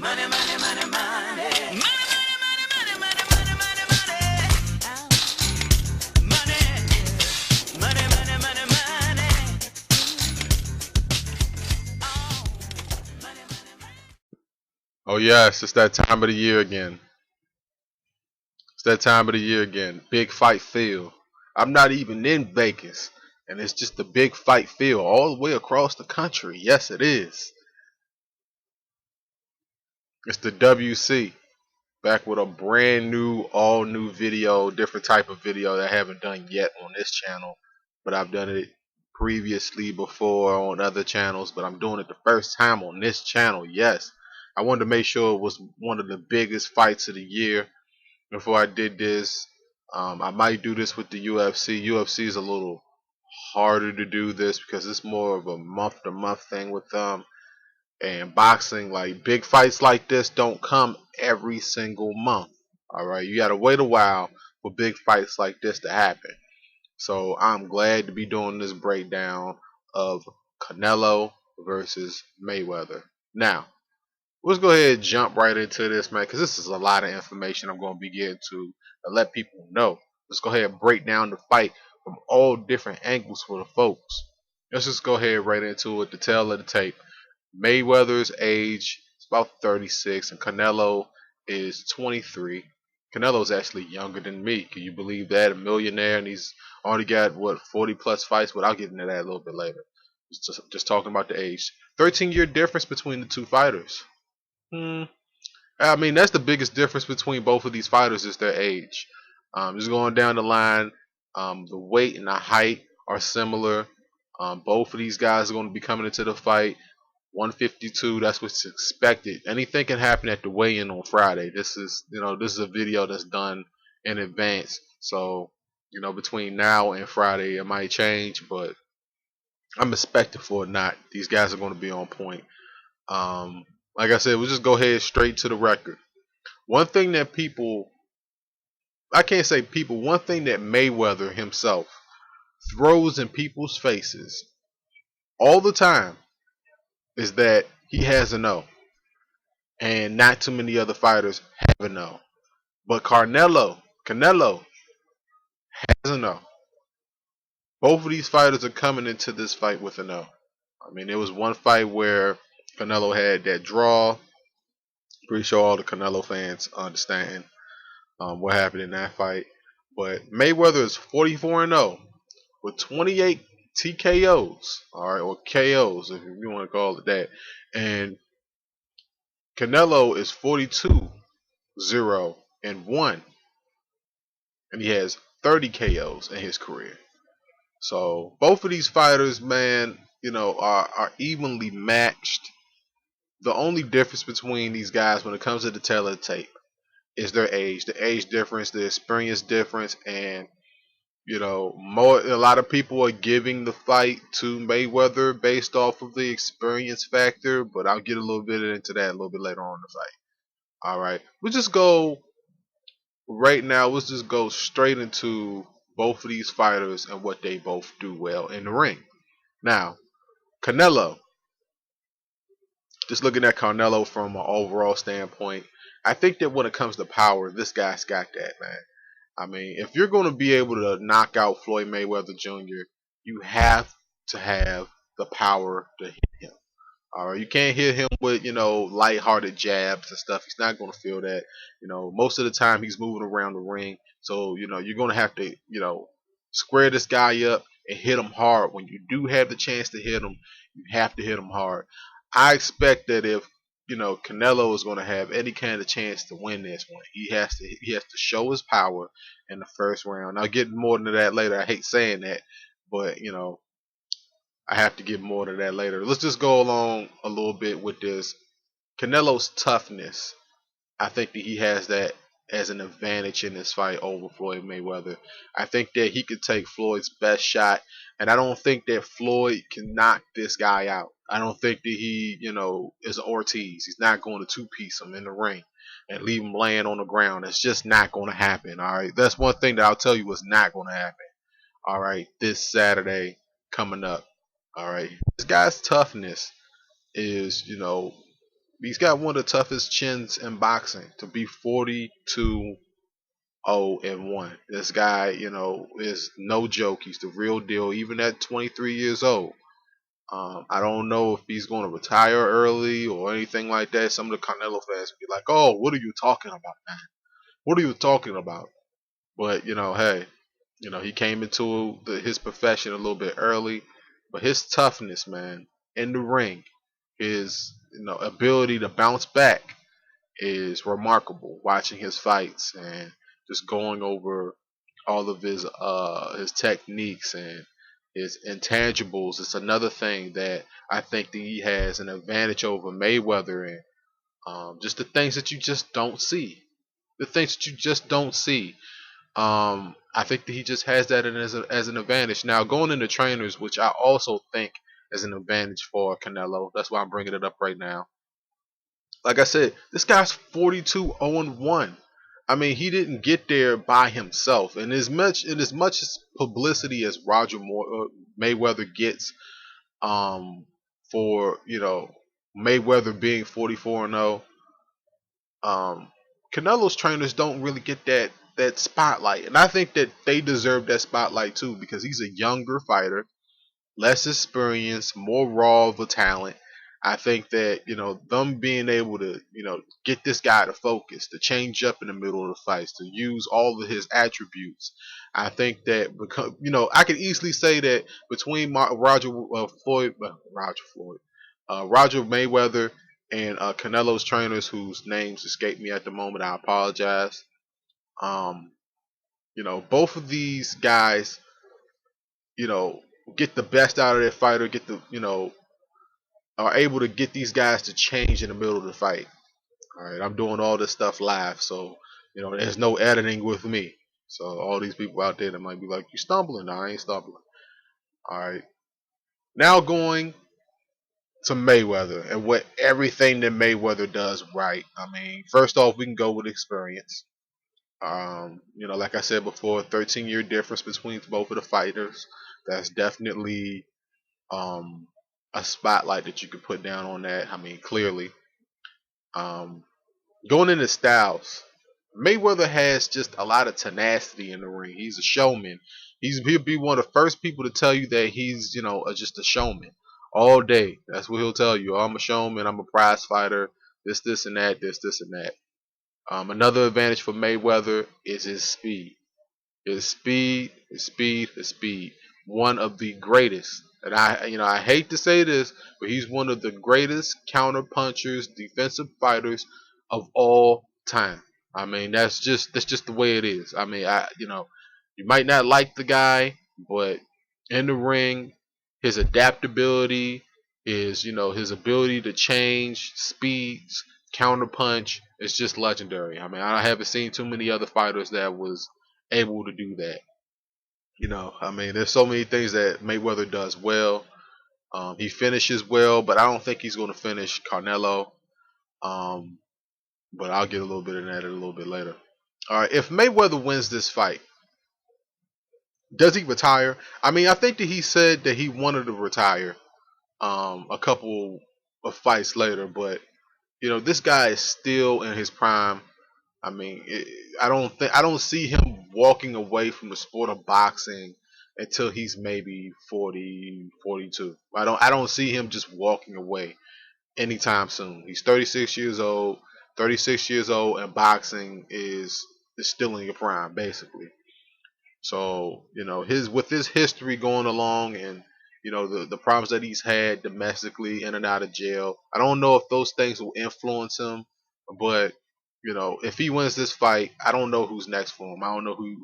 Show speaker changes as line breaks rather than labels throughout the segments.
Money, money, money, money. Money, money, money, money, money, money, money, money. Money, money, money, money, money. Oh, money, money, money.
Oh yes, it's that time of the year again. It's that time of the year again. Big fight feel. I'm not even in Vegas, and it's just a big fight feel all the way across the country. Yes, it is. It's the WC back with a brand new, all new video, different type of video that I haven't done yet on this channel, but I've done it previously before on other channels. But I'm doing it the first time on this channel. Yes, I wanted to make sure it was one of the biggest fights of the year. Before I did this, I might do this with the UFC. UFC is a little harder to do this because it's more of a month to month thing with them. And boxing, like big fights like this, don't come every single month. All right, you gotta wait a while for big fights like this to happen. So I'm glad to be doing this breakdown of Canelo versus Mayweather. Now, let's go ahead and jump right into this, man, because this is a lot of information I'm going to be getting to let people know. Let's go ahead and break down the fight from all different angles for the folks. Let's just go ahead right into it. The tail of the tape. Mayweather's age is about 36, and Canelo is 23. Canelo's actually younger than me. Can you believe that? A millionaire, and he's already got what 40 plus fights. But I'll get into that a little bit later. Just talking about the age. 13-year difference between the two fighters. I mean, that's the biggest difference between both of these fighters is their age. Just going down the line, the weight and the height are similar. Both of these guys are going to be coming into the fight 152. That's what's expected. Anything can happen at the weigh-in on Friday. This is a video that's done in advance. So, between now and Friday, it might change, but I'm expecting for it not. These guys are going to be on point. Like I said, we'll just go ahead straight to the record. One thing that people, I can't say people, one thing that Mayweather himself throws in people's faces all the time is that he has a no. And not too many other fighters have a no. But Canelo has a no. Both of these fighters are coming into this fight with a no. I mean, there was one fight where Canelo had that draw. Pretty sure all the Canelo fans understand what happened in that fight. But Mayweather is 44-0 with 28 TKOs, all right, or KOs if you want to call it that. And Canelo is 42-0-1, and he has 30 KOs in his career. So both of these fighters, man, are evenly matched. The only difference between these guys when it comes to the tail of the tape is their age, the age difference, the experience difference, and a lot of people are giving the fight to Mayweather based off of the experience factor, but I'll get a little bit into that a little bit later on in the fight. All right, let's just go straight into both of these fighters and what they both do well in the ring. Now, Canelo, just looking at Canelo from an overall standpoint, I think that when it comes to power, this guy's got that, man. I mean, if you're going to be able to knock out Floyd Mayweather Jr., you have to have the power to hit him. All right, you can't hit him with lighthearted jabs and stuff. He's not going to feel that. Most of the time he's moving around the ring, so you're going to have to square this guy up and hit him hard. When you do have the chance to hit him, you have to hit him hard. I expect that if Canelo is going to have any kind of chance to win this one, he has to show his power in the first round. I'll get more into that later. I hate saying that, but I have to get more to that later. Let's just go along a little bit with this. Canelo's toughness, I think that he has that as an advantage in this fight over Floyd Mayweather. I think that he could take Floyd's best shot, and I don't think that Floyd can knock this guy out. I don't think that he, is Ortiz. He's not going to two-piece him in the ring and leave him laying on the ground. It's just not going to happen, all right? That's one thing that I'll tell you is not going to happen, all right, this Saturday coming up, all right? This guy's toughness is, He's got one of the toughest chins in boxing to be 42-0-1. This guy, is no joke. He's the real deal, even at 23 years old. I don't know if he's going to retire early or anything like that. Some of the Canelo fans be like, "Oh, what are you talking about, man? What are you talking about?" But hey, he came into his profession a little bit early, but his toughness, man, in the ring, his ability to bounce back is remarkable. Watching his fights and just going over all of his techniques and his intangibles. It's another thing that I think that he has an advantage over Mayweather, and just the things that you just don't see. The things that you just don't see. I think that he just has that as an advantage. Now going into trainers, which I also think is an advantage for Canelo. That's why I'm bringing it up right now. Like I said, this guy's 42-0-1. I mean, he didn't get there by himself. And as much publicity as Mayweather gets, for Mayweather being 44-0, Canelo's trainers don't really get that spotlight, and I think that they deserve that spotlight too because he's a younger fighter, less experience, more raw of a talent. I think that them being able to get this guy to focus, to change up in the middle of the fights, to use all of his attributes. I think that because I could easily say that between Roger Mayweather and Canelo's trainers, whose names escape me at the moment, I apologize. Um, both of these guys, you know, get the best out of their fighter, get the are able to get these guys to change in the middle of the fight. All right, I'm doing all this stuff live, so there's no editing with me. So all these people out there that might be like, "You stumbling?" No, I ain't stumbling. All right, now going to Mayweather and what everything that Mayweather does right. I mean, first off, we can go with experience. Like I said before, 13-year difference between both of the fighters. That's definitely um, a spotlight that you could put down on that. I mean, clearly. Um, Going into styles, Mayweather has just a lot of tenacity in the ring. He's a showman. He'll be one of the first people to tell you that he's just a showman all day. That's what he'll tell you. "I'm a showman. I'm a prize fighter. This, and that. This, and that." Another advantage for Mayweather is his speed. His speed. One of the greatest. And I hate to say this, but he's one of the greatest counter punchers, defensive fighters of all time. I mean, that's just the way it is. I mean, you might not like the guy, but in the ring, his adaptability, his ability to change speeds, counter punch, is just legendary. I mean, I haven't seen too many other fighters that was able to do that. I mean, there's so many things that Mayweather does well. He finishes well, but I don't think he's going to finish Canelo. Um, but I'll get a little bit of that a little bit later. All right, if Mayweather wins this fight, does he retire? I mean, I think that he said that he wanted to retire a couple of fights later, but this guy is still in his prime. I mean, I don't see him walking away from the sport of boxing until he's maybe 40, 42. I don't see him just walking away anytime soon. He's 36 years old. 36 years old, and boxing is still in your prime, basically. So his with his history going along, and the problems that he's had domestically, in and out of jail. I don't know if those things will influence him, but if he wins this fight, I don't know who's next for him. I don't know who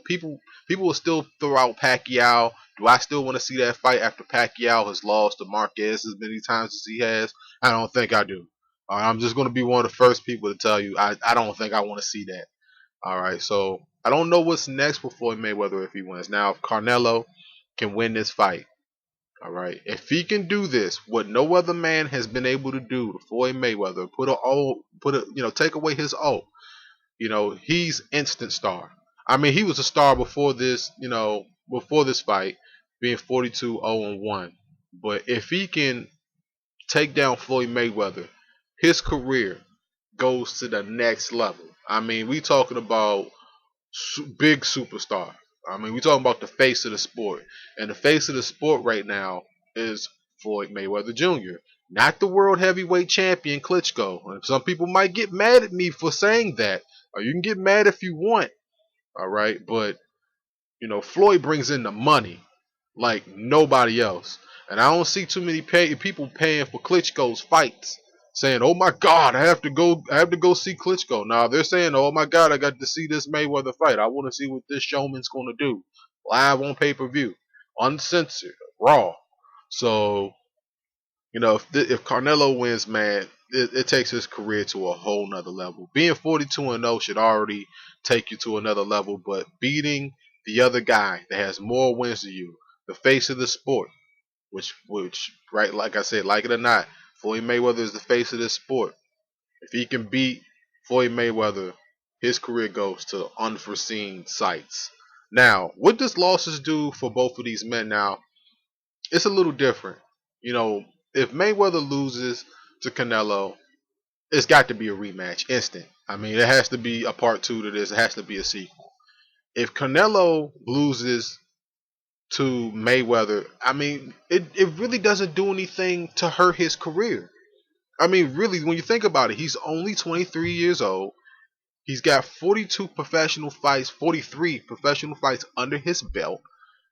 people will still throw out Pacquiao. Do I still want to see that fight after Pacquiao has lost to Marquez as many times as he has? I don't think I do. I'm just going to be one of the first people to tell you I don't think I want to see that. All right, so I don't know what's next for Floyd Mayweather if he wins. Now, if Canelo can win this fight, all right, if he can do this, what no other man has been able to do to Floyd Mayweather, take away his O, he's instant star. I mean, he was a star before this fight, being 42-0-1. But if he can take down Floyd Mayweather, his career goes to the next level. I mean, we talking about big superstar. I mean, we talking about the face of the sport, and the face of the sport right now is Floyd Mayweather Jr., not the world heavyweight champion Klitschko. And some people might get mad at me for saying that, or you can get mad if you want. All right, but Floyd brings in the money like nobody else, and I don't see too many people paying for Klitschko's fights, saying, "Oh my God, I have to go see Klitschko." Now they're saying, "Oh my God, I got to see this Mayweather fight. I want to see what this showman's going to do live on pay-per-view, uncensored, raw." So if Canelo wins, man, it takes his career to a whole nother level. Being 42-0 should already take you to another level, but beating the other guy that has more wins than you, the face of the sport, which right, like I said, like it or not, Floyd Mayweather is the face of this sport. If he can beat Floyd Mayweather, his career goes to unforeseen sights. Now, what does losses do for both of these men? Now, it's a little different. You know, if Mayweather loses to Canelo, it's got to be a rematch, instant. I mean, it has to be a part two to this. It has to be a sequel. If Canelo loses to Mayweather, I mean, it really doesn't do anything to hurt his career. I mean, really, when you think about it, he's only 23 years old. He's got 42 professional fights, 43 professional fights under his belt.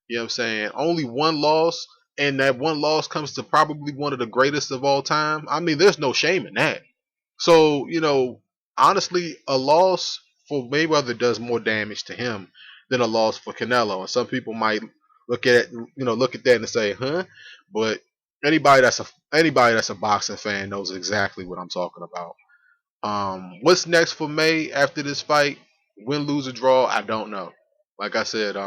You know what I'm saying? Only one loss, and that one loss comes to probably one of the greatest of all time. I mean, there's no shame in that. So, honestly, a loss for Mayweather does more damage to him than a loss for Canelo. And some people might look at that and say, "Huh?" But anybody that's a boxing fan knows exactly what I'm talking about. What's next for May after this fight? Win, lose, or draw? I don't know. Like I said,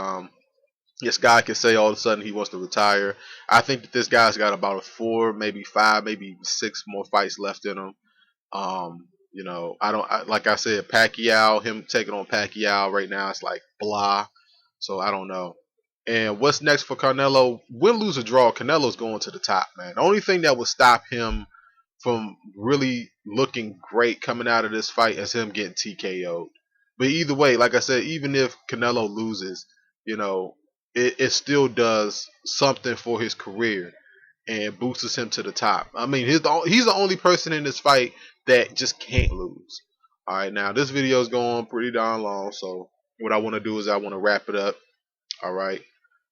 this guy can say all of a sudden he wants to retire. I think that this guy's got about a 4, maybe 5, maybe 6 more fights left in him. Like I said, Pacquiao, him taking on Pacquiao right now, it's like blah. So I don't know. And what's next for Canelo? Win, lose, or draw, Canelo's going to the top, man. The only thing that would stop him from really looking great coming out of this fight is him getting TKO'd. But either way, like I said, even if Canelo loses, you know, it still does something for his career and boosts him to the top. I mean, he's the only person in this fight that just can't lose. All right, now this video is going pretty darn long, so what I want to do is I want to wrap it up. All right,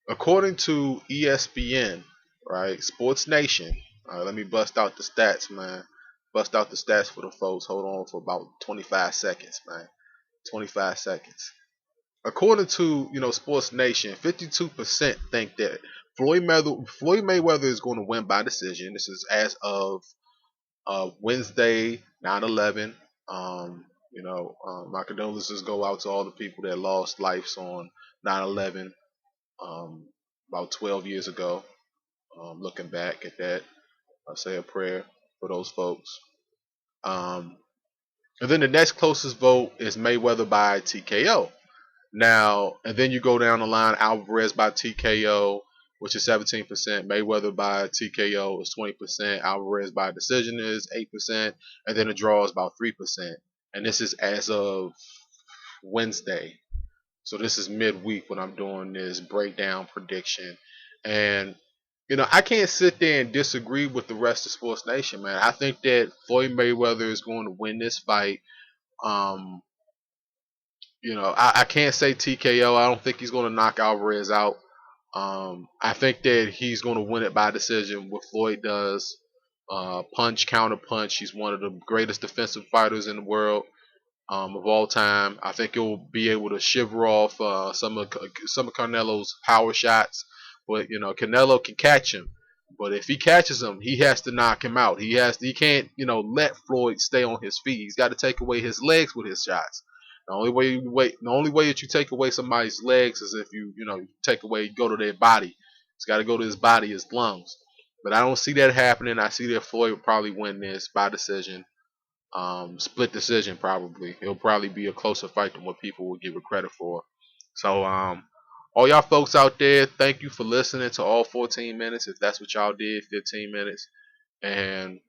according to ESPN, right, Sports Nation. All right, let me bust out the stats, man. Bust out the stats for the folks. Hold on for about 25 seconds, man. 25 seconds. According to Sports Nation, 52% think that Floyd Mayweather is going to win by decision. This is as of Wednesday, 9/11. My condolences go out to all the people that lost lives on 9/11 about 12 years ago. Looking back at that, I say a prayer for those folks. Um, and then the next closest vote is Mayweather by TKO. Now, and then you go down the line, Alvarez by TKO, which is 17%. Mayweather by TKO is 20%. Alvarez by decision is 8%. And then the draw is about 3%. And this is as of Wednesday. So this is midweek when I'm doing this breakdown prediction. And, I can't sit there and disagree with the rest of Sports Nation, man. I think that Floyd Mayweather is going to win this fight. Um, I can't say TKO. I don't think he's going to knock Alvarez out. I think that he's going to win it by decision. What Floyd does, punch, counter punch. He's one of the greatest defensive fighters in the world of all time. I think he'll be able to shiver off some of Canelo's power shots, but Canelo can catch him. But if he catches him, he has to knock him out. He can't let Floyd stay on his feet. He's got to take away his legs with his shots. The only way that you take away somebody's legs is if go to their body. It's got to go to his body, his lungs. But I don't see that happening. I see that Floyd will probably win this by decision. Split decision probably. It'll probably be a closer fight than what people will give it credit for. So all y'all folks out there, thank you for listening to all 14 minutes. If that's what y'all did, 15 minutes. And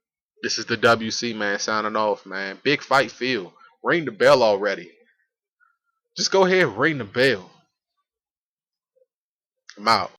This is the WC, man, signing off, man. Big fight field. Ring the bell already. Just go ahead and ring the bell. I'm out.